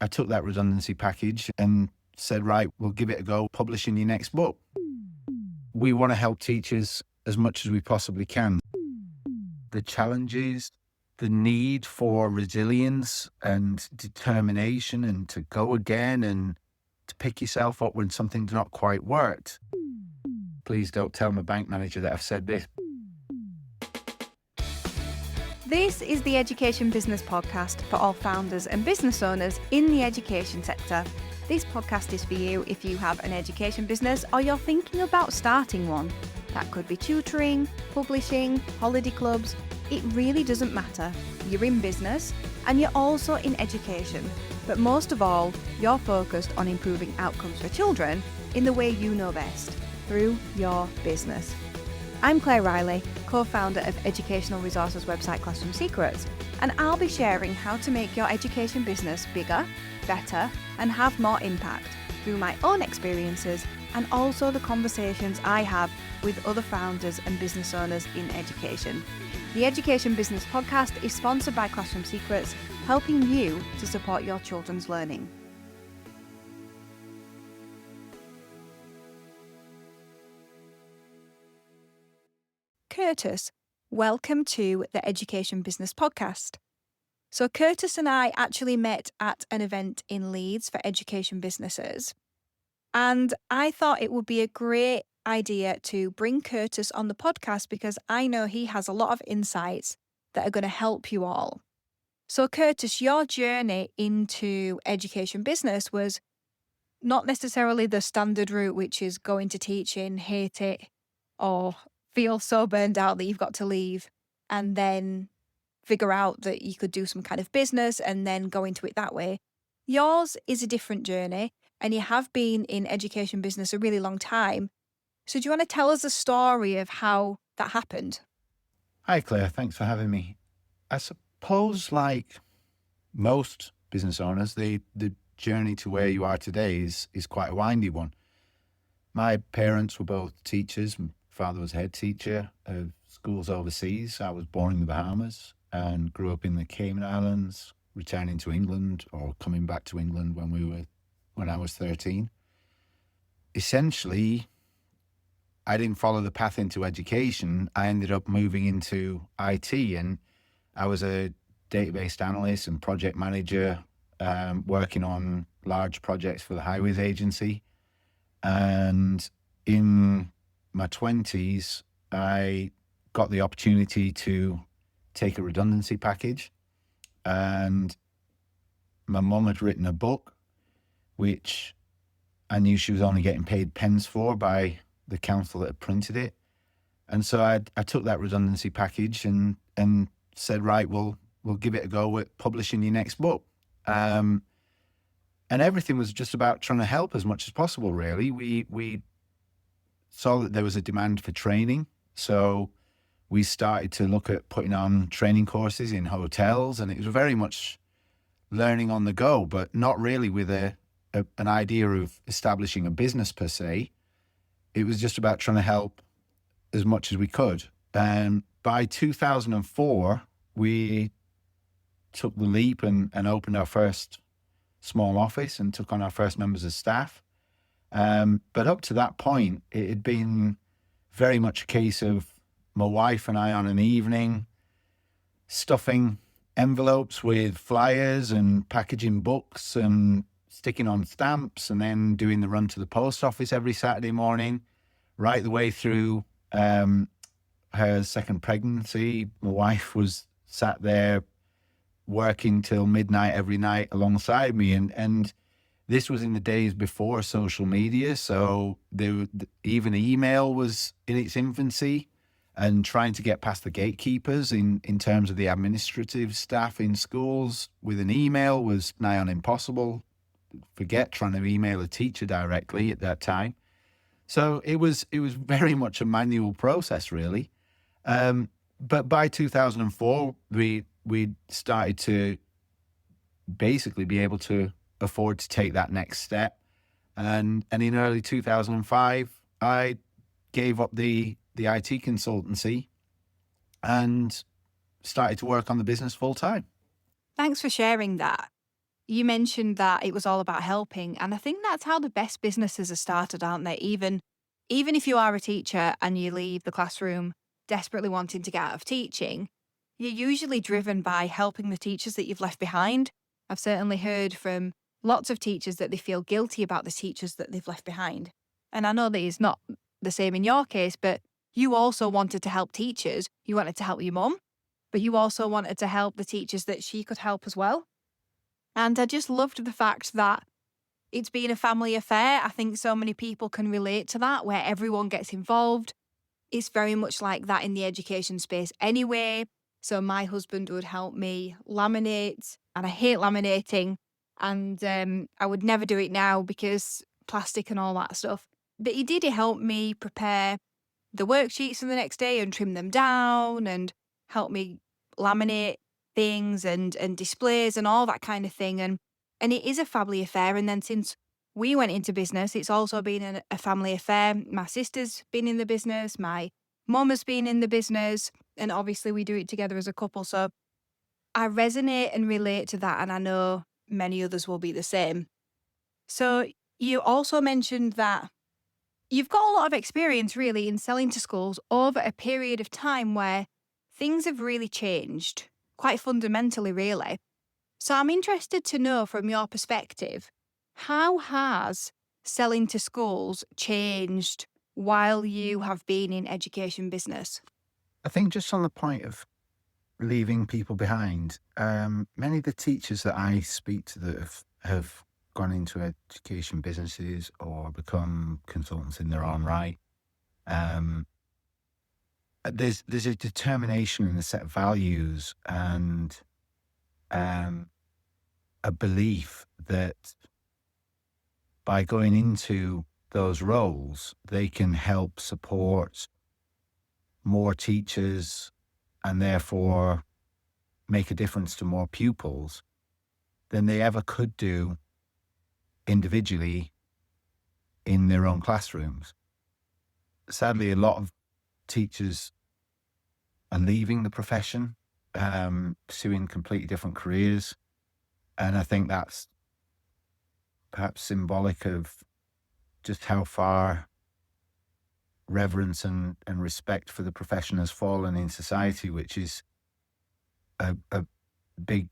I took that redundancy package and said, right, we'll give it a go publishing your next book. We want to help teachers as much as we possibly can. The challenges, the need for resilience and determination and to go again and to pick yourself up when something's not quite worked. Please don't tell my bank manager that I've said this. This is the Education Business Podcast for all founders and business owners in the education sector. This podcast is for you if you have an education business or you're thinking about starting one. That could be tutoring, publishing, holiday clubs. It really doesn't matter. You're in business and you're also in education. But most of all, you're focused on improving outcomes for children in the way you know best, through your business. I'm Claire Riley, co-founder of educational resources website Classroom Secrets, and I'll be sharing how to make your education business bigger, better, and have more impact through my own experiences and also the conversations I have with other founders and business owners in education. The Education Business Podcast is sponsored by Classroom Secrets, helping you to support your children's learning. Curtis, welcome to the Education Business Podcast. So Curtis and I actually met at an event in Leeds for education businesses. And I thought it would be a great idea to bring Curtis on the podcast because I know he has a lot of insights that are going to help you all. So Curtis, your journey into education business was not necessarily the standard route, which is go into teaching, hate it, or feel so burned out that you've got to leave and then figure out that you could do some kind of business and then go into it that way. Yours is a different journey and you have been in education business a really long time. So do you want to tell us a story of how that happened? Hi, Claire. Thanks for having me. I suppose, like most business owners, the journey to where you are today is quite a windy one. My parents were both teachers. My father was head teacher of schools overseas. I was born in the Bahamas and grew up in the Cayman Islands, returning to England or coming back to England when I was 13. Essentially, I didn't follow the path into education. I ended up moving into IT, and I was a database analyst and project manager, working on large projects for the Highways Agency. And in my 20s, I got the opportunity to take a redundancy package. And my mum had written a book, which I knew she was only getting paid pence for by the council that had printed it. And so I took that redundancy package and said, right, we'll give it a go at publishing your next book. And everything was just about trying to help as much as possible, really. We saw that there was a demand for training. So we started to look at putting on training courses in hotels, and it was very much learning on the go, but not really with an idea of establishing a business per se. It was just about trying to help as much as we could. And by 2004, we took the leap and opened our first small office and took on our first members of staff. But up to that point, it had been very much a case of my wife and I on an evening stuffing envelopes with flyers and packaging books and sticking on stamps and then doing the run to the post office every Saturday morning, right the way through her second pregnancy. My wife was sat there working till midnight every night alongside me. And this was in the days before social media. So even email was in its infancy, and trying to get past the gatekeepers in terms of the administrative staff in schools with an email was nigh on impossible. Forget trying to email a teacher directly at that time. So it was very much a manual process, really. But by 2004, we started to basically be able to afford to take that next step. And in early 2005, I gave up the IT consultancy and started to work on the business full time. Thanks for sharing that. you mentioned that it was all about helping. And I think that's how the best businesses are started, aren't they? Even if you are a teacher and you leave the classroom desperately wanting to get out of teaching, you're usually driven by helping the teachers that you've left behind. I've certainly heard from lots of teachers that they feel guilty about the teachers that they've left behind. And I know that it's not the same in your case, but you also wanted to help teachers. You wanted to help your mum, but you also wanted to help the teachers that she could help as well. And I just loved the fact that it's been a family affair. I think so many people can relate to that, where everyone gets involved. It's very much like that in the education space anyway. So my husband would help me laminate, and I hate laminating. And I would never do it now because plastic and all that stuff. But he did help me prepare the worksheets for the next day and trim them down and help me laminate things and displays and all that kind of thing. And it is a family affair. And then since we went into business, it's also been a family affair. My sister's been in the business, my mum has been in the business, and obviously we do it together as a couple. So I resonate and relate to that, and I know many others will be the same. So you also mentioned that you've got a lot of experience really in selling to schools over a period of time where things have really changed, quite fundamentally, really. So I'm interested to know from your perspective, how has selling to schools changed while you have been in education business? I think just on the point of leaving people behind, many of the teachers that I speak to that have gone into education businesses or become consultants in their own right, um, there's a determination and a set of values and um, a belief that by going into those roles, they can help support more teachers and therefore make a difference to more pupils than they ever could do individually in their own classrooms. Sadly, a lot of teachers are leaving the profession, pursuing completely different careers. And I think that's perhaps symbolic of just how far reverence and respect for the profession has fallen in society, which is a big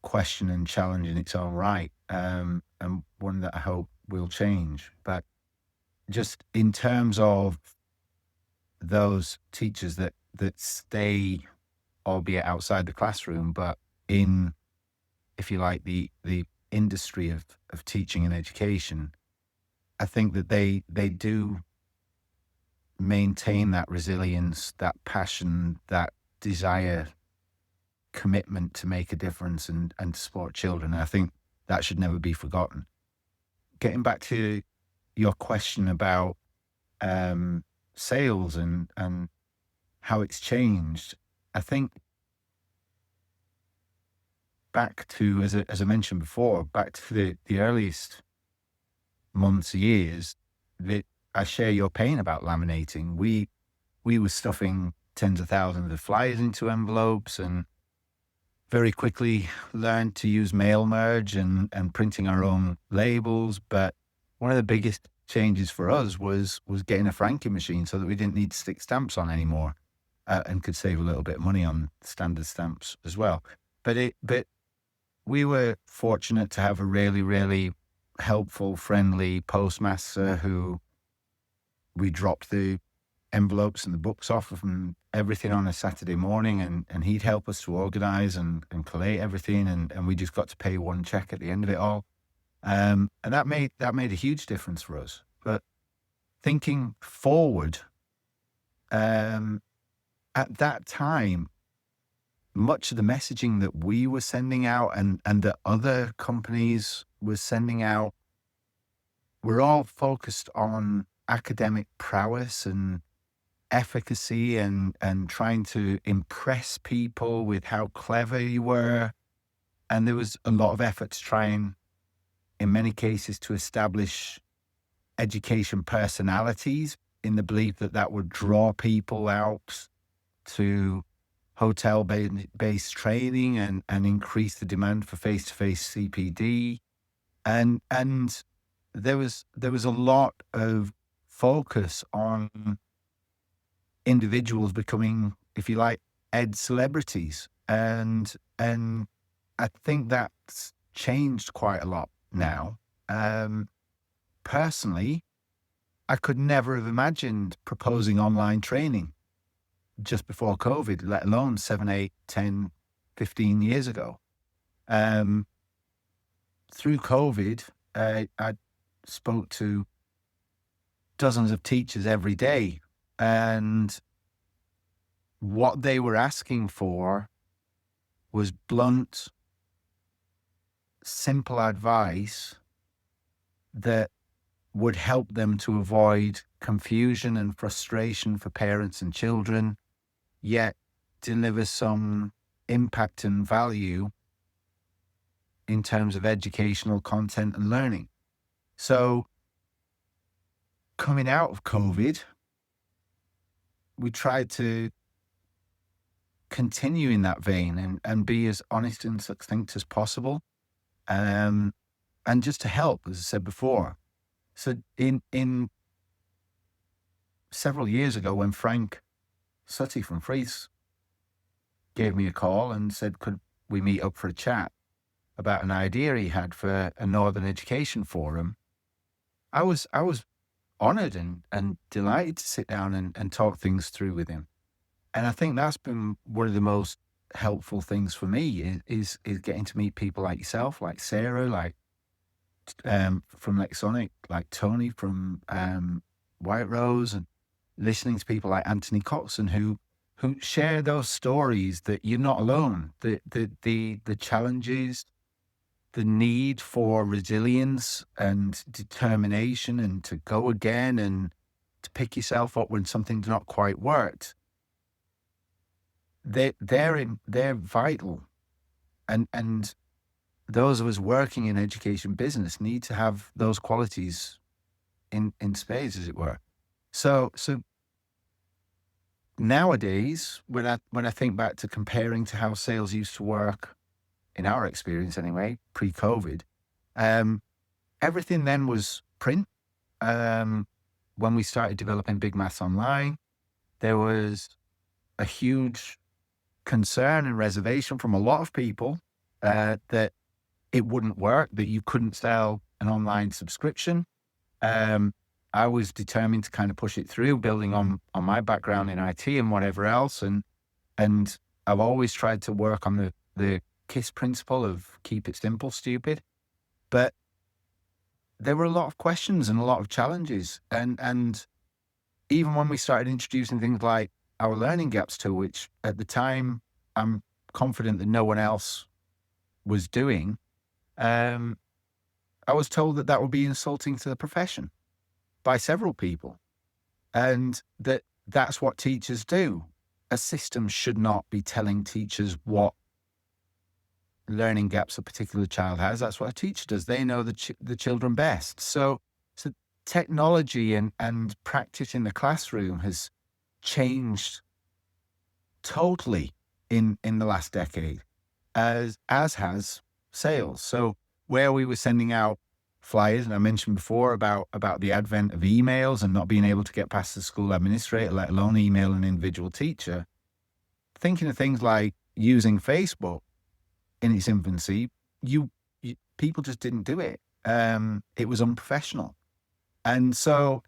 question and challenge in its own right, and one that I hope will change. But just in terms of those teachers that stay, albeit outside the classroom, but in, if you like, the industry of teaching and education, I think that they do maintain that resilience, that passion, that desire, commitment to make a difference and to support children. And I think that should never be forgotten. Getting back to your question about sales and how it's changed, I think back to, as I mentioned before, back to the earliest months, years, that I share your pain about laminating. We were stuffing tens of thousands of flyers into envelopes and very quickly learned to use mail merge and printing our own labels. But one of the biggest changes for us was getting a franking machine so that we didn't need to stick stamps on anymore, and could save a little bit of money on standard stamps as well. But we were fortunate to have a really, really helpful, friendly postmaster who we dropped the envelopes and the books off and everything on a Saturday morning, and he'd help us to organize and collate everything, and we just got to pay one check at the end of it all. And that made a huge difference for us. But thinking forward, at that time, much of the messaging that we were sending out and that other companies were sending out were all focused on academic prowess and efficacy and trying to impress people with how clever you were. And there was a lot of effort to try and, in many cases, to establish education personalities in the belief that that would draw people out to hotel-based training and increase the demand for face-to-face CPD. And there was a lot of focus on individuals becoming, if you like, ed celebrities. And I think that's changed quite a lot now. Personally, I could never have imagined proposing online training just before COVID, let alone 7, 8, 10, 15 years ago. Through COVID, I spoke to dozens of teachers every day, and what they were asking for was blunt, simple advice that would help them to avoid confusion and frustration for parents and children, yet deliver some impact and value in terms of educational content and learning. So coming out of COVID, we tried to continue in that vein and be as honest and succinct as possible. And just to help, as I said before. So in several years ago, when Frank Sutty from Freeze gave me a call and said, could we meet up for a chat about an idea he had for a Northern Education Forum, I was honored and delighted to sit down and talk things through with him. And I think that's been one of the most helpful things for me is getting to meet people like yourself, like Sarah, like from Lexonic, like Tony from White Rose, and listening to people like Anthony Coxon who share those stories that you're not alone. The challenges, the need for resilience and determination and to go again and to pick yourself up when something's not quite worked. They're vital. And those of us working in education business need to have those qualities in spades, as it were. So nowadays, when I think back to comparing to how sales used to work, in our experience anyway, pre-COVID, everything then was print. When we started developing Big Maths Online, there was a huge concern and reservation from a lot of people that it wouldn't work, that you couldn't sell an online subscription. I was determined to kind of push it through, building on my background in IT and whatever else. And I've always tried to work on the KISS principle of keep it simple, stupid. But there were a lot of questions and a lot of challenges. And even when we started introducing things like our Learning Gaps tool, which at the time I'm confident that no one else was doing, I was told that would be insulting to the profession by several people, and that's what teachers do. A system should not be telling teachers what learning gaps a particular child has. That's what a teacher does. They know the children best. So technology and practice in the classroom has changed totally in the last decade, as has sales. So where we were sending out flyers, and I mentioned before about the advent of emails and not being able to get past the school administrator, let alone email an individual teacher, thinking of things like using Facebook in its infancy, people just didn't do it. It was unprofessional. And so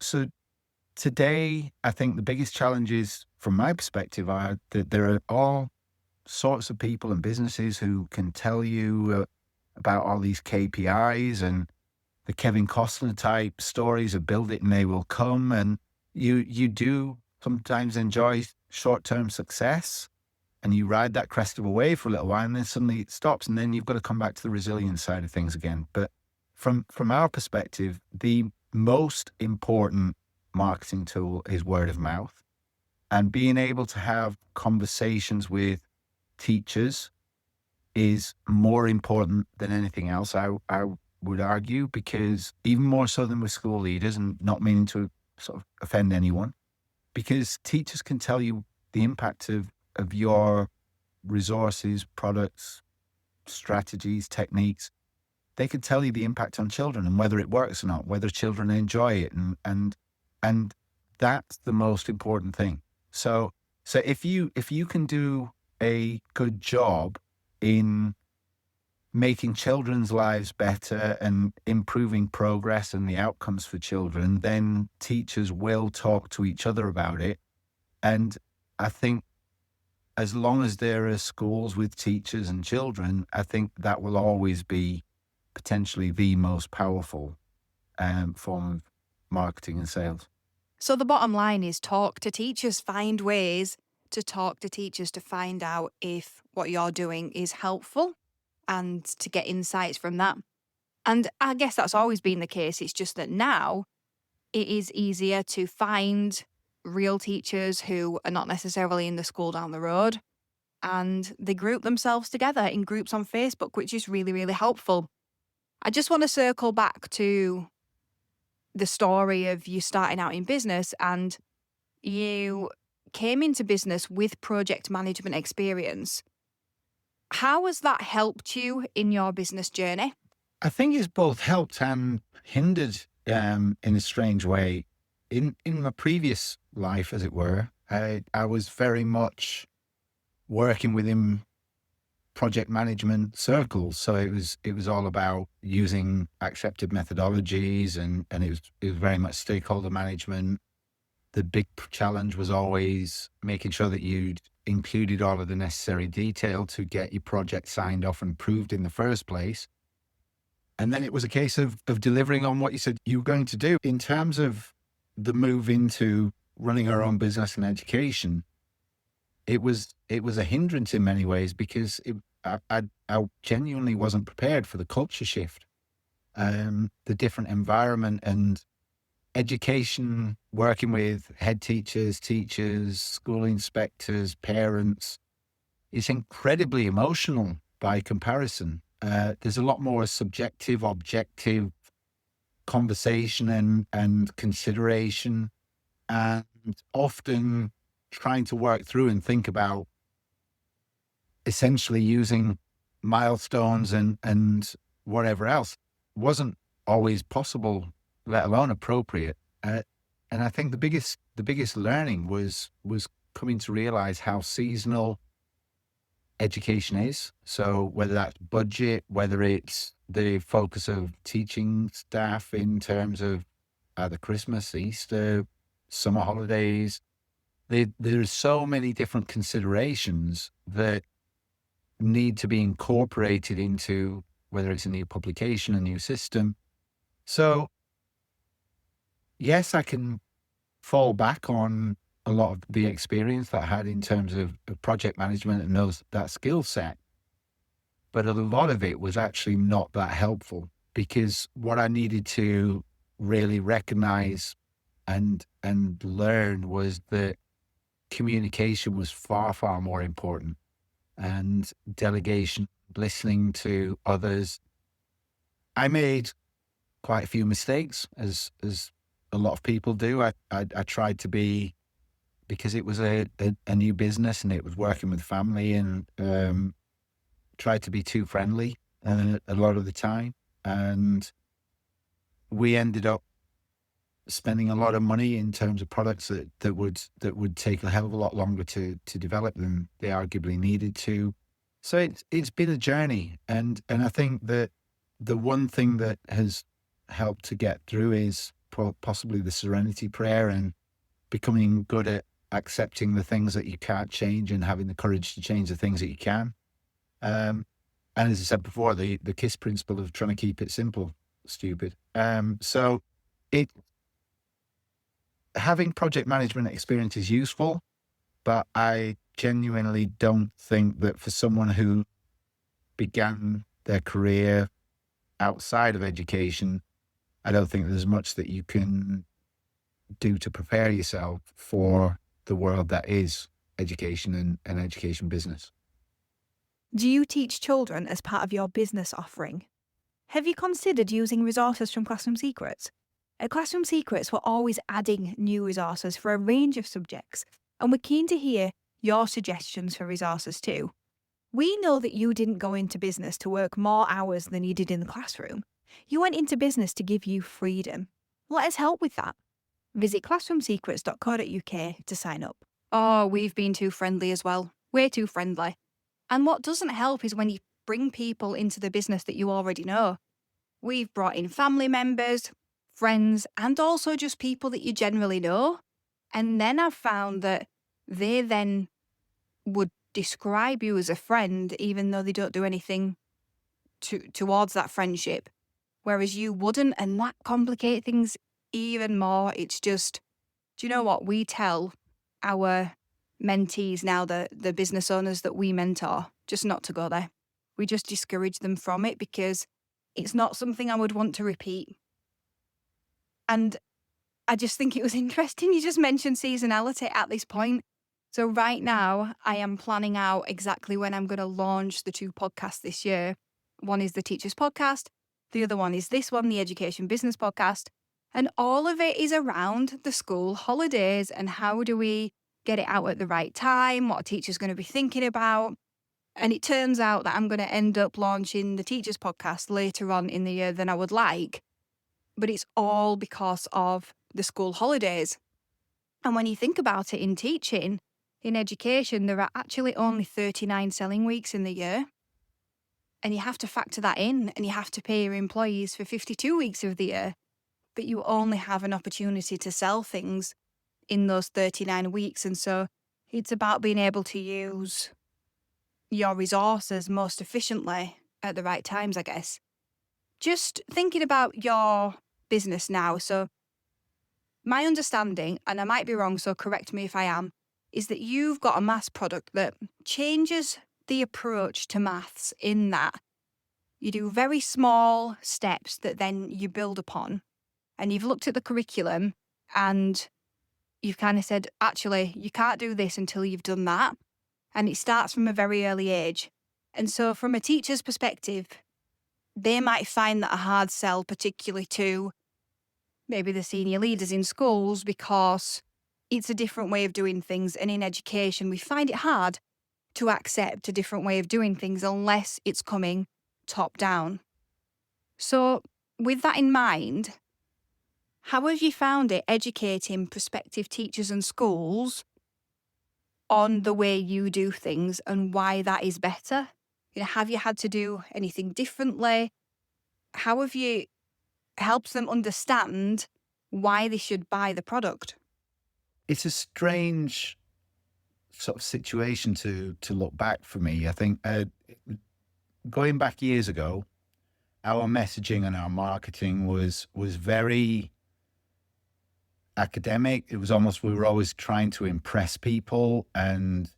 today, I think the biggest challenges from my perspective are that there are all sorts of people and businesses who can tell you about all these KPIs and the Kevin Costner type stories of build it and they will come. And you do sometimes enjoy short-term success and you ride that crest of a wave for a little while and then suddenly it stops. And then you've got to come back to the resilience side of things again. But from our perspective, the most important marketing tool is word of mouth, and being able to have conversations with teachers is more important than anything else, I would argue, because even more so than with school leaders, and not meaning to sort of offend anyone, because teachers can tell you the impact of your resources, products, strategies, techniques. They could tell you the impact on children and whether it works or not, whether children enjoy it, and that's the most important thing. So if you can do a good job in making children's lives better and improving progress and the outcomes for children, then teachers will talk to each other about it. And I think as long as there are schools with teachers and children, I think that will always be potentially the most powerful form of marketing and sales. So the bottom line is talk to teachers, find ways to talk to teachers to find out if what you're doing is helpful and to get insights from that. And I guess that's always been the case. It's just that now it is easier to find real teachers who are not necessarily in the school down the road, and they group themselves together in groups on Facebook, which is really, really helpful. I just want to circle back to the story of you starting out in business, and you came into business with project management experience. How has that helped you in your business journey? I think it's both helped and hindered in a strange way. In my previous life, as it were, I was very much working within project management circles. So it was all about using accepted methodologies, and it was very much stakeholder management. The big challenge was always making sure that you'd included all of the necessary detail to get your project signed off and approved in the first place. And then it was a case of delivering on what you said you were going to do. In terms of the move into running our own business and education, it was a hindrance in many ways because I genuinely wasn't prepared for the culture shift, the different environment and education, working with head teachers, school inspectors, parents. It's incredibly emotional by comparison. There's a lot more subjective, objective conversation and consideration, and often trying to work through and think about essentially using milestones and whatever else wasn't always possible, let alone appropriate. And I think the biggest learning was coming to realize how seasonal education is. So whether that's budget, whether it's the focus of teaching staff in terms of either Christmas, Easter, summer holidays, there's so many different considerations that need to be incorporated into whether it's a new publication, a new system. So yes, I can fall back on a lot of the experience that I had in terms of project management and that skill set. But a lot of it was actually not that helpful, because what I needed to really recognize and learn was that communication was far, far more important, and delegation, listening to others. I made quite a few mistakes, as a lot of people do. I tried to be, because it was a new business and it was working with family, and tried to be too friendly a lot of the time. And we ended up spending a lot of money in terms of products that would take a hell of a lot longer to develop than they arguably needed to. So it's been a journey, and I think that the one thing that has helped to get through is possibly the serenity prayer, and becoming good at accepting the things that you can't change and having the courage to change the things that you can. And as I said before, the KISS principle of trying to keep it simple, stupid. So having project management experience is useful, but I genuinely don't think that for someone who began their career outside of education, I don't think there's much that you can do to prepare yourself for the world that is education and education business. Do you teach children as part of your business offering? Have you considered using resources from Classroom Secrets? At Classroom Secrets, we're always adding new resources for a range of subjects, and we're keen to hear your suggestions for resources too. We know that you didn't go into business to work more hours than you did in the classroom. You went into business to give you freedom. Let us help with that. Visit classroomsecrets.co.uk to sign up. Oh, we've been too friendly as well. Way too friendly. And what doesn't help is when you bring people into the business that you already know. We've brought in family members, friends, and also just people that you generally know. And then I've found that they then would describe you as a friend, even though they don't do anything towards that friendship, whereas you wouldn't, and that complicates things even more. It's just, do you know what? We tell our mentees now, the business owners that we mentor, just not to go there. We just discourage them from it because it's not something I would want to repeat. And I just think it was interesting. You just mentioned seasonality at this point. So right now, I am planning out exactly when I'm going to launch the 2 podcasts this year. One is the Teachers Podcast. The other one is this one, the Education Business Podcast. And all of it is around the school holidays and how do we get it out at the right time, what a teacher's going to be thinking about. And it turns out that I'm going to end up launching the Teachers Podcast later on in the year than I would like. But it's all because of the school holidays. And when you think about it, in teaching, in education, there are actually only 39 selling weeks in the year. And you have to factor that in, and you have to pay your employees for 52 weeks of the year. But you only have an opportunity to sell things in those 39 weeks. And so it's about being able to use your resources most efficiently at the right times, I guess. Just thinking about your business now. So my understanding, and I might be wrong, so correct me if I am, is that you've got a maths product that changes the approach to maths in that you do very small steps that then you build upon. And you've looked at the curriculum and you've kind of said, actually, you can't do this until you've done that. And it starts from a very early age. And so from a teacher's perspective, they might find that a hard sell, particularly to maybe the senior leaders in schools, because it's a different way of doing things. And in education, we find it hard to accept a different way of doing things unless it's coming top down. So with that in mind, how have you found it educating prospective teachers and schools on the way you do things and why that is better? Have you had to do anything differently? How have you helped them understand why they should buy the product? It's a strange sort of situation to look back for me. I think going back years ago, our messaging and our marketing was very academic. It was almost, we were always trying to impress people and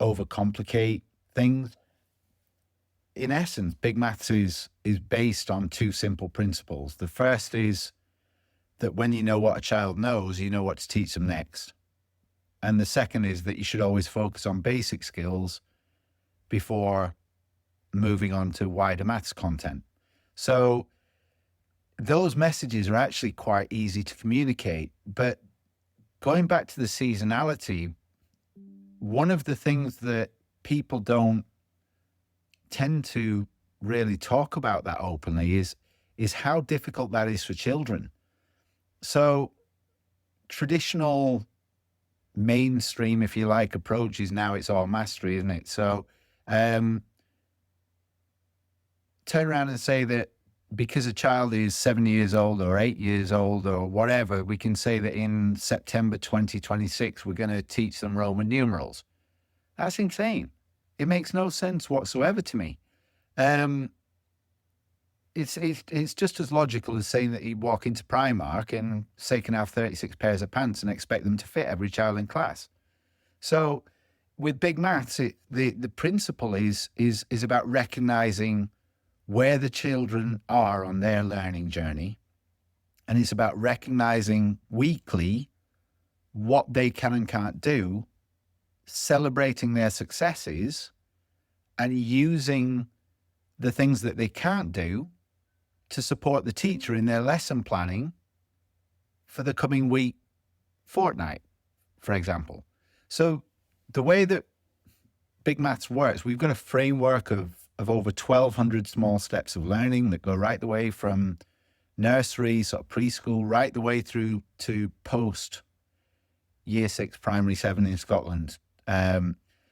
overcomplicate things. In essence, Big Maths is based on 2 simple principles. The first is that when you know what a child knows, you know what to teach them next. And the second is that you should always focus on basic skills before moving on to wider maths content. So those messages are actually quite easy to communicate. But going back to the seasonality, one of the things that people don't tend to really talk about that openly is how difficult that is for children. So traditional mainstream, if you like, approaches now, it's all mastery, isn't it? So turn around and say that because a child is 7 years old or 8 years old or whatever, we can say that in September 2026, we're going to teach them Roman numerals. That's insane. It makes no sense whatsoever to me. It's just as logical as saying that you walk into Primark and say, can I have 36 pairs of pants, and expect them to fit every child in class. So with Big Maths, the principle is about recognizing where the children are on their learning journey. And it's about recognizing weekly what they can and can't do, celebrating their successes, and using the things that they can't do to support the teacher in their lesson planning for the coming week, fortnight, for example. So the way that Big Maths works, we've got a framework of over 1,200 small steps of learning that go right the way from nursery, sort of preschool, right the way through to post year 6, primary 7 in Scotland.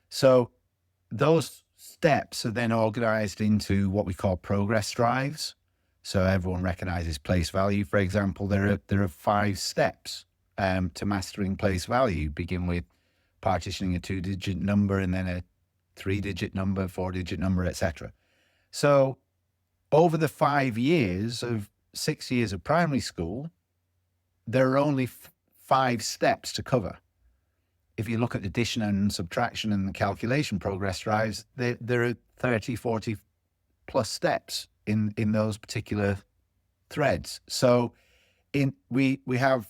So those steps are then organized into what we call progress drives. So everyone recognizes place value, for example. There are 5 steps to mastering place value. Begin with partitioning a 2-digit number and then a 3-digit number, 4-digit number, etc. So over the 6 years of primary school, there are only 5 steps to cover. If you look at addition and subtraction and the calculation progress drives, there are 30, 40 plus steps in those particular threads. So we have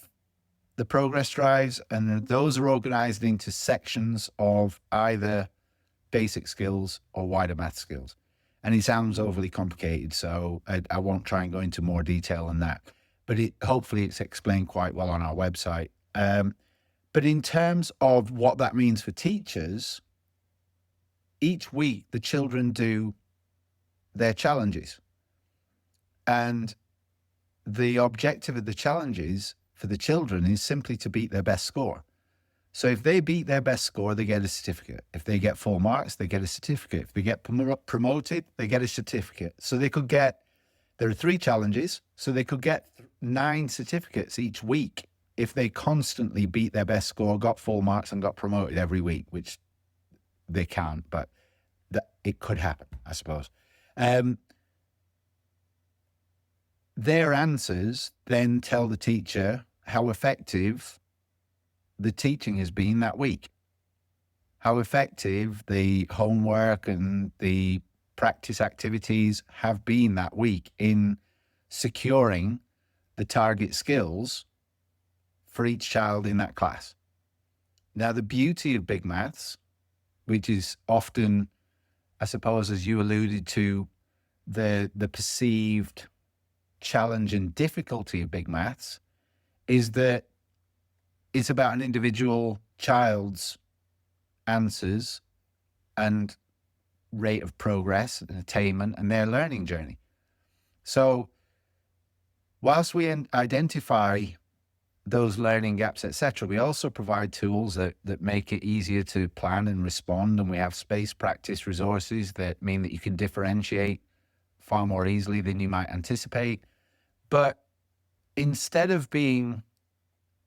the progress drives, and those are organized into sections of either basic skills or wider math skills. And it sounds overly complicated, so I won't try and go into more detail on that. But hopefully it's explained quite well on our website. But in terms of what that means for teachers, each week the children do their challenges. And the objective of the challenges for the children is simply to beat their best score. So if they beat their best score, they get a certificate. If they get full marks, they get a certificate. If they get promoted, they get a certificate. So there are 3 challenges, so they could get 9 certificates each week if they constantly beat their best score, got full marks, and got promoted every week, which they can't, but it could happen, I suppose. Their answers then tell the teacher how effective the teaching has been that week, how effective the homework and the practice activities have been that week in securing the target skills for each child in that class. Now, the beauty of Big Maths, which is often, I suppose, as you alluded to, the perceived challenge and difficulty of Big Maths, is that it's about an individual child's answers and rate of progress and attainment and their learning journey. So whilst we identify those learning gaps, etc., we also provide tools that make it easier to plan and respond. And we have space practice resources that mean that you can differentiate far more easily than you might anticipate. But instead of being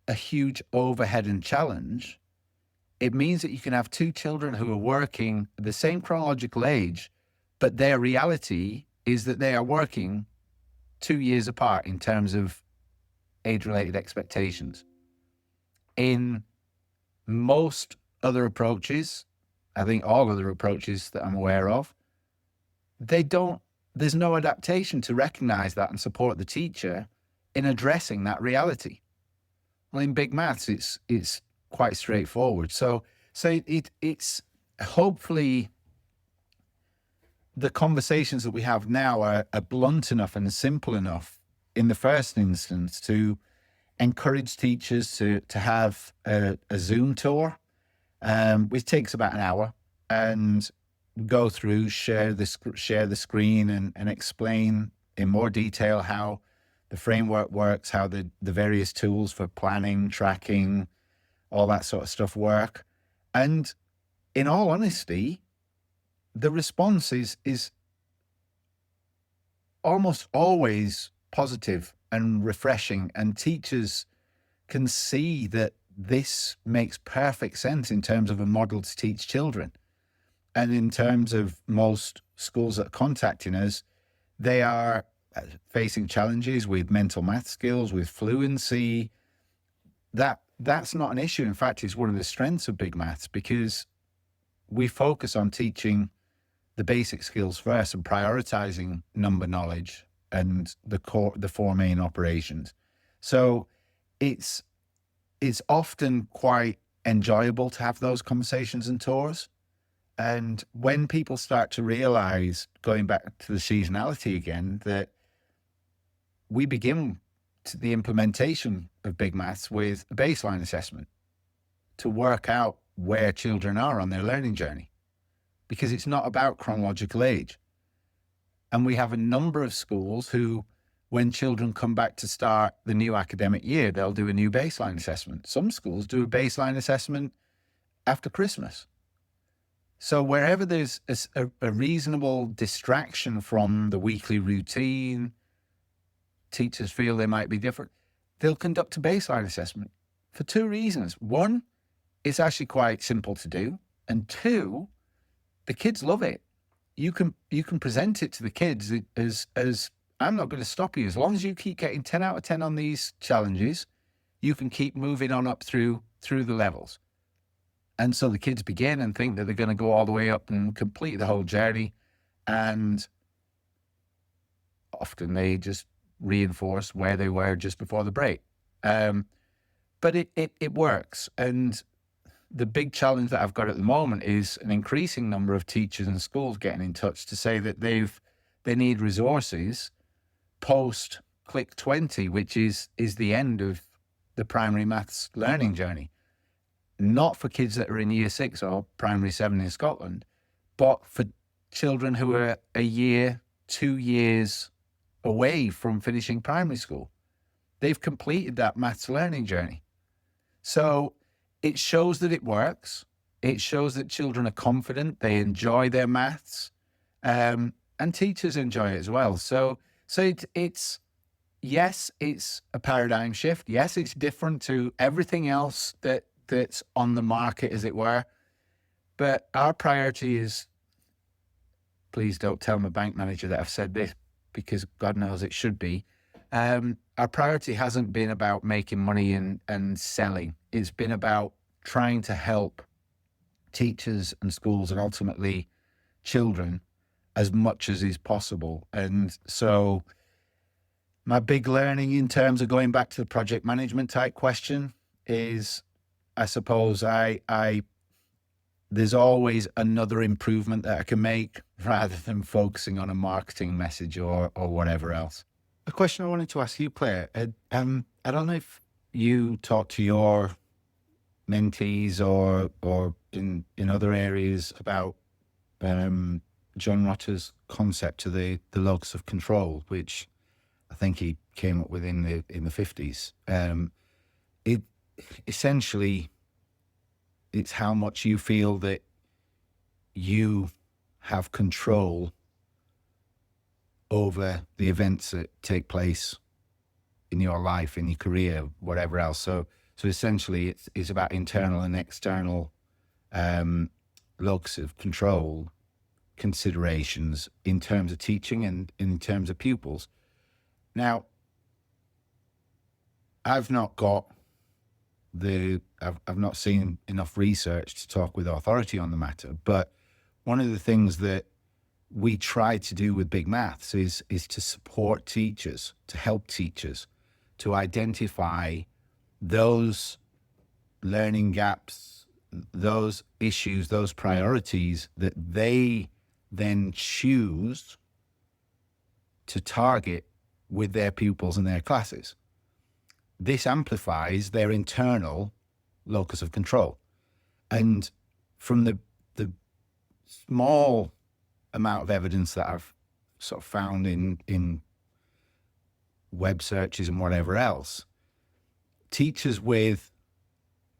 a huge overhead and challenge, it means that you can have 2 children who are working at the same chronological age, but their reality is that they are working 2 years apart in terms of age-related expectations. In most other approaches, I think all other approaches that I'm aware of, there's no adaptation to recognize that and support the teacher in addressing that reality. Well, in Big Maths, it's quite straightforward. So it's hopefully the conversations that we have now are blunt enough and simple enough in the first instance to encourage teachers to have a Zoom tour, which takes about an hour, and go through, share the screen and explain in more detail how the framework works, how the various tools for planning, tracking, all that sort of stuff work. And in all honesty, the response is almost always positive and refreshing, and teachers can see that this makes perfect sense in terms of a model to teach children. And in terms of most schools that are contacting us, they are facing challenges with mental math skills, with fluency. That's not an issue. In fact, it's one of the strengths of Big Maths, because we focus on teaching the basic skills first and prioritizing number knowledge and the 4 main operations. So it's often quite enjoyable to have those conversations and tours. And when people start to realize, going back to the seasonality again, that we begin the implementation of Big Maths with a baseline assessment to work out where children are on their learning journey. because it's not about chronological age. And we have a number of schools who, when children come back to start the new academic year, they'll do a new baseline assessment. Some schools do a baseline assessment after Christmas. So wherever there's a reasonable distraction from the weekly routine, teachers feel they might be different, they'll conduct a baseline assessment for two reasons. One, it's actually quite simple to do. And two, the kids love it. You can present it to the kids as I'm not going to stop you. As long as you keep getting 10 out of 10 on these challenges, you can keep moving on up through the levels. And so the kids begin and think that they're going to go all the way up and complete the whole journey. And often they just reinforce where they were just before the break. But it works. And the big challenge that I've got at the moment is an increasing number of teachers and schools getting in touch to say that they need resources post Click 20, which is the end of the primary maths learning journey. Not for kids that are in year 6 or primary 7 in Scotland, but for children who are a year, 2 years away from finishing primary school. They've completed that maths learning journey. So it shows that it works. It shows that children are confident, they enjoy their maths, and teachers enjoy it as well. So it's yes, it's a paradigm shift. Yes, it's different to everything else that's on the market, as it were. But our priority is, please don't tell my bank manager that I've said this, because God knows it should be. Our priority hasn't been about making money and selling. It's been about trying to help teachers and schools and ultimately children as much as is possible. And so my big learning in terms of going back to the project management type question is, I suppose there's always another improvement that I can make rather than focusing on a marketing message or whatever else. A question I wanted to ask you, Claire, I don't know if you talk to your mentees or in other areas about John Rotter's concept of the locus of control, which I think he came up with in the 50s. It essentially, it's how much you feel that you have control over the events that take place in your life, in your career, whatever else. So essentially, it's about internal and external locus of control considerations in terms of teaching and in terms of pupils. Now, I've not seen enough research to talk with authority on the matter, but one of the things that we try to do with Big Maths is to support teachers, to help teachers to identify those learning gaps, those issues, those priorities that they then choose to target with their pupils and their classes. This amplifies their internal locus of control. And from the small amount of evidence that I've sort of found in web searches and whatever else, teachers with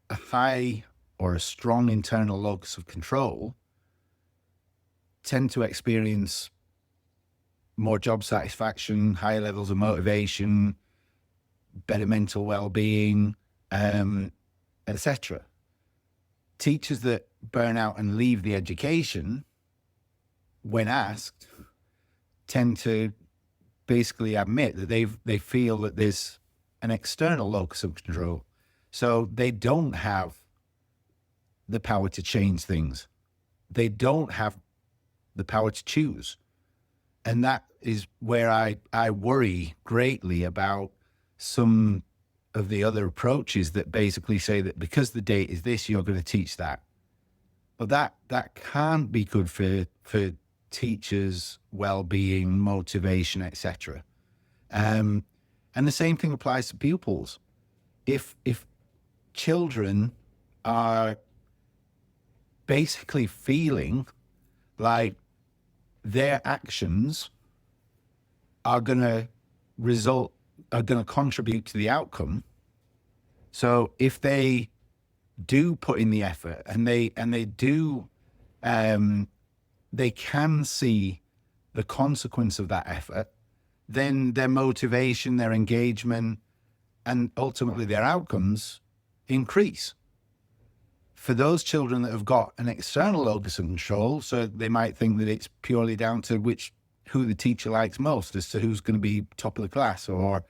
a high or a strong internal locus of control tend to experience more job satisfaction, higher levels of motivation, better mental well-being, etc. Teachers that burn out and leave the education, when asked, tend to basically admit that they feel that there's an external locus of control. So they don't have the power to change things. They don't have the power to choose. And that is where I worry greatly about some of the other approaches that basically say that because the date is this, you're going to teach that. But that can't be good for teachers' well-being, motivation, etc. And the same thing applies to pupils. If children are basically feeling Like, their actions are going to contribute to the outcome. So if they do put in the effort and they do, they can see the consequence of that effort, then their motivation, their engagement, and ultimately their outcomes increase. For those children that have got an external locus of control, so they might think that it's purely down to who the teacher likes most as to who's going to be top of the class, or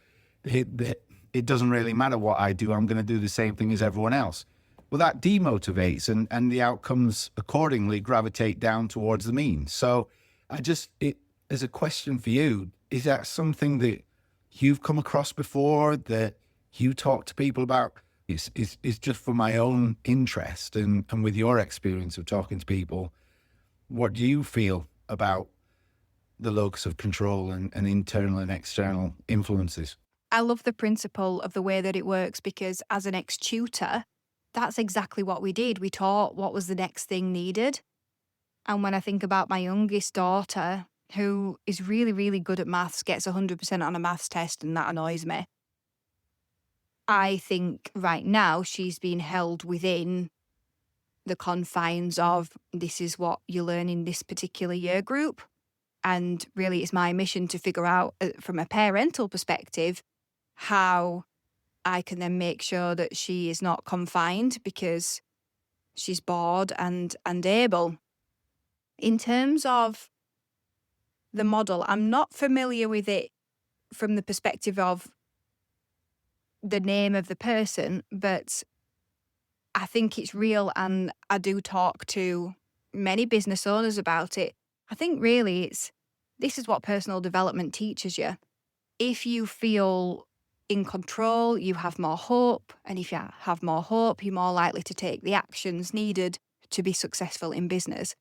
it doesn't really matter what I do, I'm going to do the same thing as everyone else. Well, that demotivates, and the outcomes accordingly gravitate down towards the mean. So as a question for you, is that something that you've come across before, that you talk to people about? Is just for my own interest, and with your experience of talking to people, what do you feel about the locus of control and internal and external influences? I love the principle of the way that it works, because as an ex-tutor, that's exactly what we did. We taught what was the next thing needed. And when I think about my youngest daughter, who is really, really good at maths, gets 100% on a maths test, and that annoys me, I think right now she's being held within the confines of, this is what you learn in this particular year group. And really, it's my mission to figure out, from a parental perspective, how I can then make sure that she is not confined because she's bored and able. In terms of the model, I'm not familiar with it from the perspective of the name of the person, but I think it's real, and I do talk to many business owners about it. I think really this is what personal development teaches you. If you feel in control, you have more hope, and if you have more hope, you're more likely to take the actions needed to be successful in business.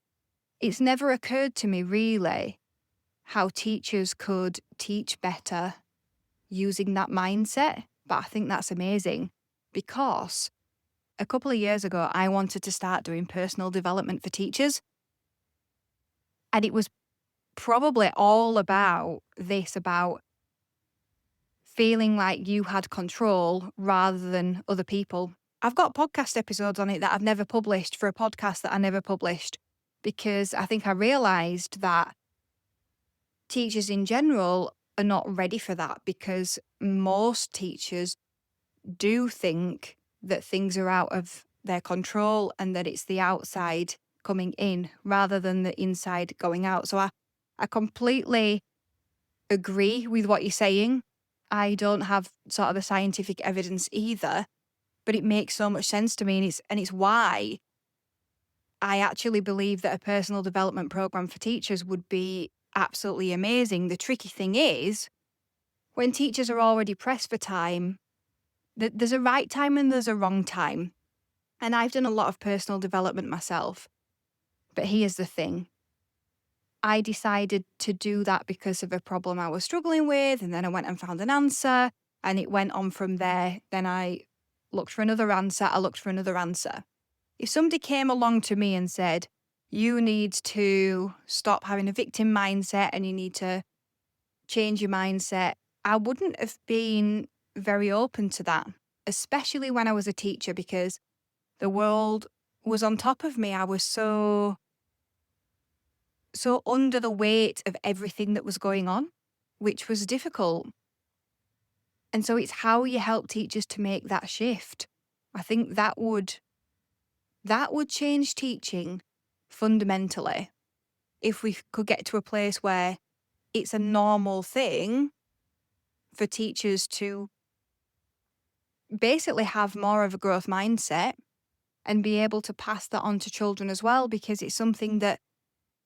It's never occurred to me really how teachers could teach better using that mindset, but I think that's amazing, because a couple of years ago, I wanted to start doing personal development for teachers. And it was probably all about feeling like you had control rather than other people. I've got podcast episodes on it that I've never published for a podcast that I never published, because I think I realised that teachers in general are not ready for that, because most teachers do think that things are out of their control and that it's the outside coming in rather than the inside going out. So I completely agree with what you're saying. I don't have sort of the scientific evidence either, but it makes so much sense to me, and it's why I actually believe that a personal development program for teachers would be absolutely amazing. The tricky thing is, when teachers are already pressed for time, there's a right time and there's a wrong time. And I've done a lot of personal development myself. But here's the thing. I decided to do that because of a problem I was struggling with, and then I went and found an answer, and it went on from there. Then I looked for another answer. If somebody came along to me and said, you need to stop having a victim mindset and you need to change your mindset, I wouldn't have been very open to that, especially when I was a teacher, because the world was on top of me. I was so under the weight of everything that was going on, which was difficult. And so it's how you help teachers to make that shift. I think that would change teaching fundamentally, if we could get to a place where it's a normal thing for teachers to basically have more of a growth mindset and be able to pass that on to children as well, because it's something that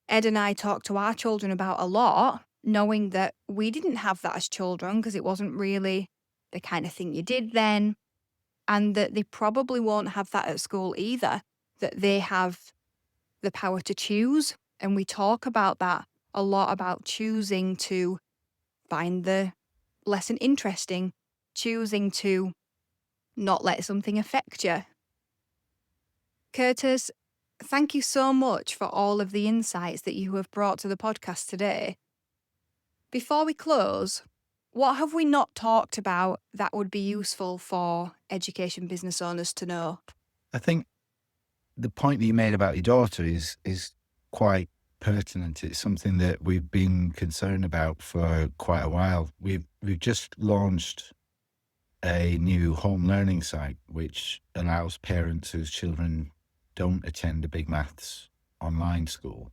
Ed and I talk to our children about a lot, knowing that we didn't have that as children because it wasn't really the kind of thing you did then, and that they probably won't have that at school either, that they have the power to choose. And we talk about that a lot, about choosing to find the lesson interesting, choosing to not let something affect you. Curtis, Thank you so much for all of the insights that you have brought to the podcast today. Before we close, what have we not talked about that would be useful for education business owners to know? I think the point that you made about your daughter is quite pertinent. It's something that we've been concerned about for quite a while. We've just launched a new home learning site which allows parents whose children don't attend a big maths online school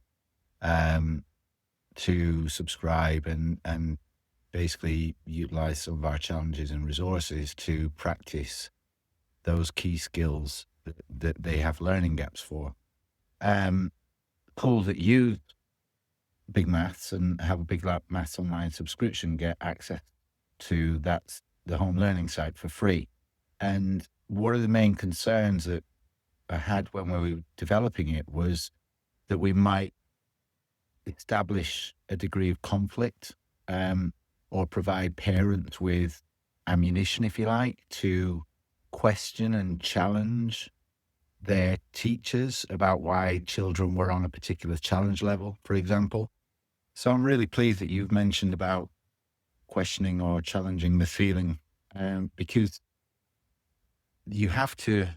to subscribe and basically utilize some of our challenges and resources to practice those key skills that they have learning gaps for. Schools that use big maths and have a big maths online subscription get access to the home learning site for free. And one of the main concerns that I had when we were developing it was that we might establish a degree of conflict or provide parents with ammunition, if you like, to question and challenge their teachers about why children were on a particular challenge level, for example. So I'm really pleased that you've mentioned about questioning or challenging the feeling, because you have to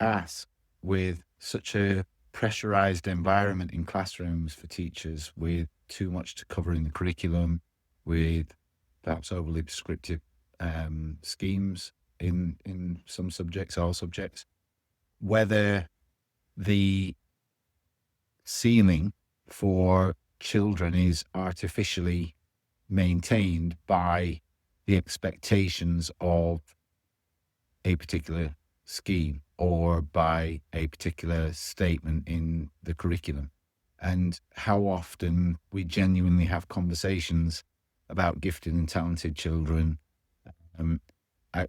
ask with such a pressurized environment in classrooms for teachers, with too much to cover in the curriculum, with perhaps overly prescriptive schemes in some subjects, all subjects, whether the ceiling for children is artificially maintained by the expectations of a particular scheme or by a particular statement in the curriculum, and how often we genuinely have conversations about gifted and talented children.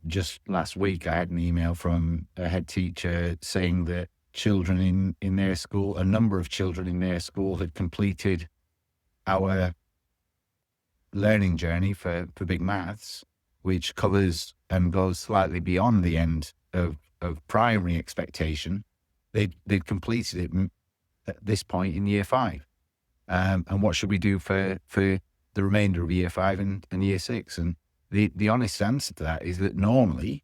Just last week, I had an email from a head teacher saying that children in their school, a number of children in their school had completed our learning journey for big maths, which covers and goes slightly beyond the end of primary expectation. They'd completed it at this point in year 5. And what should we do for the remainder of year 5 and year 6? And the honest answer to that is that normally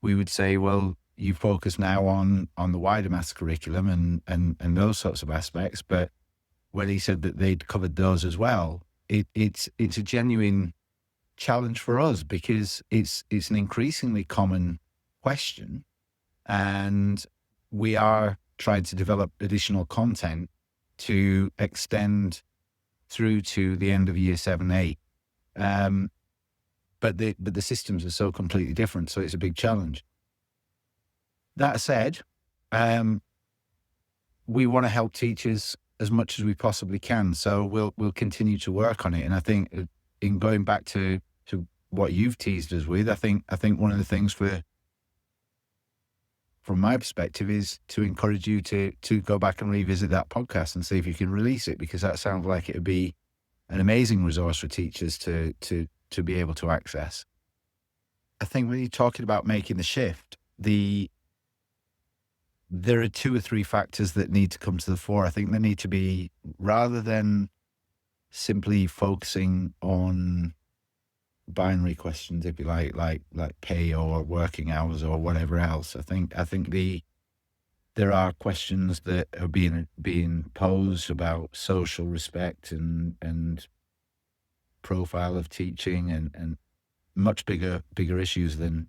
we would say, well, you focus now on the wider maths curriculum and those sorts of aspects. But when he said that they'd covered those as well, it's a genuine challenge for us, because it's an increasingly common question, and we are trying to develop additional content to extend through to the end of year 7, 8. But the systems are so completely different, so it's a big challenge. That said, we want to help teachers as much as we possibly can, so we'll continue to work on it. And I think, in going back to what you've teased us with, I think one of the things from my perspective is to encourage you to go back and revisit that podcast and see if you can release it, because that sounds like it would be an amazing resource for teachers to be able to access. I think when you're talking about making the shift, there are 2 or 3 factors that need to come to the fore. I think they need to be, rather than simply focusing on binary questions, if you like pay or working hours or whatever else. I think there are questions that are being posed about social respect and profile of teaching and much bigger issues than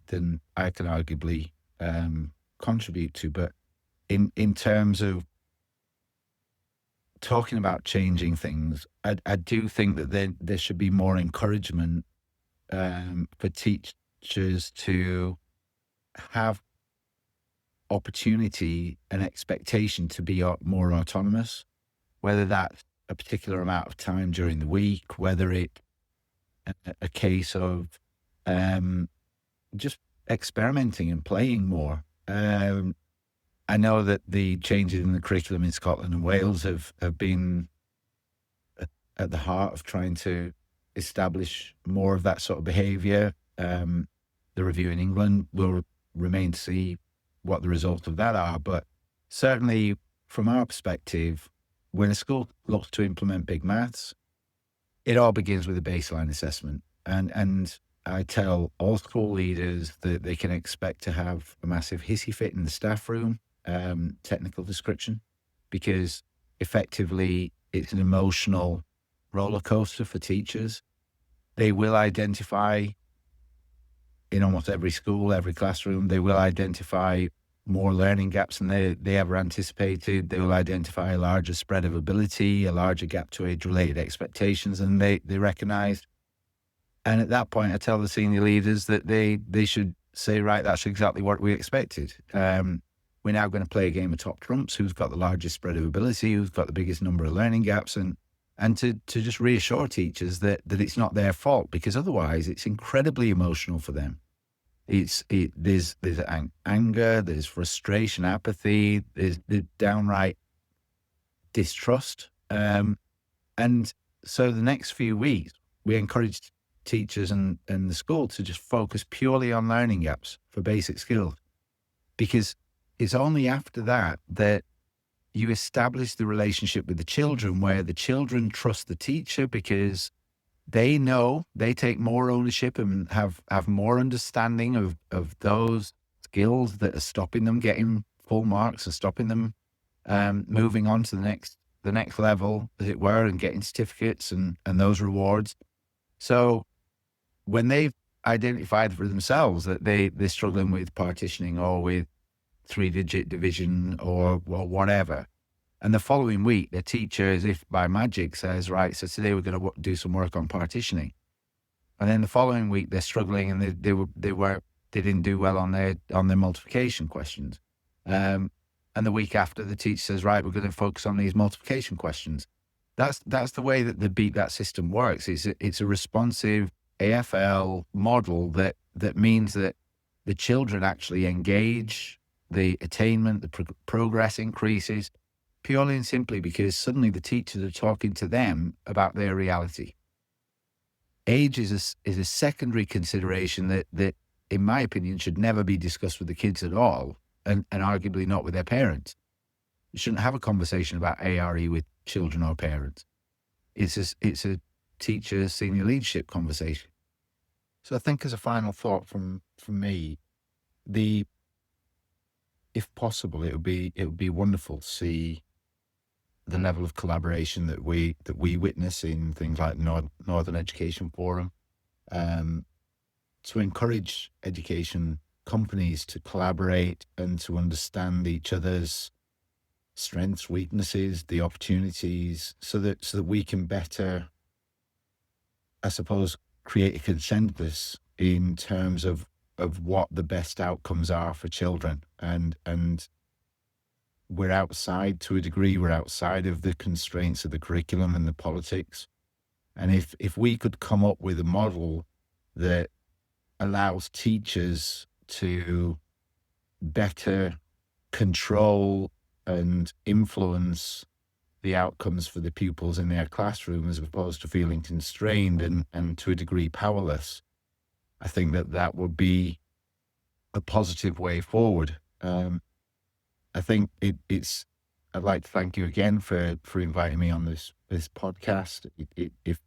I can arguably contribute to. But in terms of talking about changing things, I do think that there should be more encouragement for teachers to have opportunity and expectation to be more autonomous, whether that's a particular amount of time during the week, whether it's a case of just experimenting and playing more. I know that the changes in the curriculum in Scotland and Wales have been at the heart of trying to establish more of that sort of behaviour. The review in England will remain to see what the results of that are, but certainly from our perspective, when a school looks to implement big maths, it all begins with a baseline assessment. And I tell all school leaders that they can expect to have a massive hissy fit in the staff room, technical description, because effectively it's an emotional roller coaster for teachers. They will identify in almost every school, every classroom, they will identify more learning gaps than they ever anticipated. They will identify a larger spread of ability, a larger gap to age-related expectations than they recognized. And at that point, I tell the senior leaders that they should say, right, that's exactly what we expected. We're now going to play a game of top trumps. Who's got the largest spread of ability? Who's got the biggest number of learning gaps? And to just reassure teachers that it's not their fault, because otherwise it's incredibly emotional for them. There's anger, there's frustration, apathy, there's downright distrust. And so the next few weeks, we encourage teachers and the school to just focus purely on learning gaps for basic skills, because it's only after that you establish the relationship with the children where the children trust the teacher, because they know they take more ownership and have more understanding of those skills that are stopping them getting full marks and stopping them moving on to the next level, as it were, and getting certificates and those rewards. So when they've identified for themselves that they're struggling with partitioning or with 3-digit division or whatever, and the following week, the teacher, as if by magic, says, right, so today we're going to do some work on partitioning. And then the following week, they're struggling and they didn't do well on their multiplication questions. And the week after, the teacher says, right, we're going to focus on these multiplication questions. That's the way that the Beat That system works. It's a responsive AFL model that means that the children actually engage, the attainment, the progress increases, purely and simply because suddenly the teachers are talking to them about their reality. Age is a secondary consideration that, in my opinion, should never be discussed with the kids at all, and arguably not with their parents. You shouldn't have a conversation about ARE with children or parents. It's a teacher, senior leadership conversation. So I think as a final thought from me, if possible, it would be wonderful to see the level of collaboration that we witness in things like Northern Education Forum, to encourage education companies to collaborate and to understand each other's strengths, weaknesses, the opportunities, so that we can better, I suppose, create a consensus in terms of what the best outcomes are for children. And we're outside, to a degree, we're outside of the constraints of the curriculum and the politics. And if we could come up with a model that allows teachers to better control and influence the outcomes for the pupils in their classroom, as opposed to feeling constrained and to a degree powerless, I think that would be a positive way forward. I think I'd like to thank you again for inviting me on this podcast. If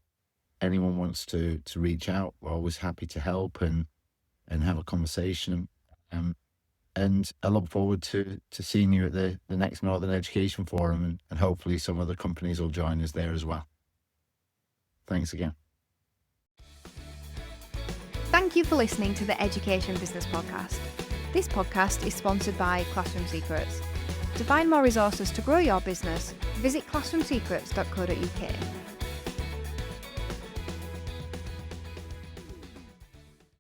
anyone wants to reach out, we're always happy to help and have a conversation. And I look forward to seeing you at the next Northern Education Forum, and hopefully some other companies will join us there as well. Thanks again. Thank you for listening to the Education Business Podcast. This podcast is sponsored by Classroom Secrets. To find more resources to grow your business, visit classroomsecrets.co.uk.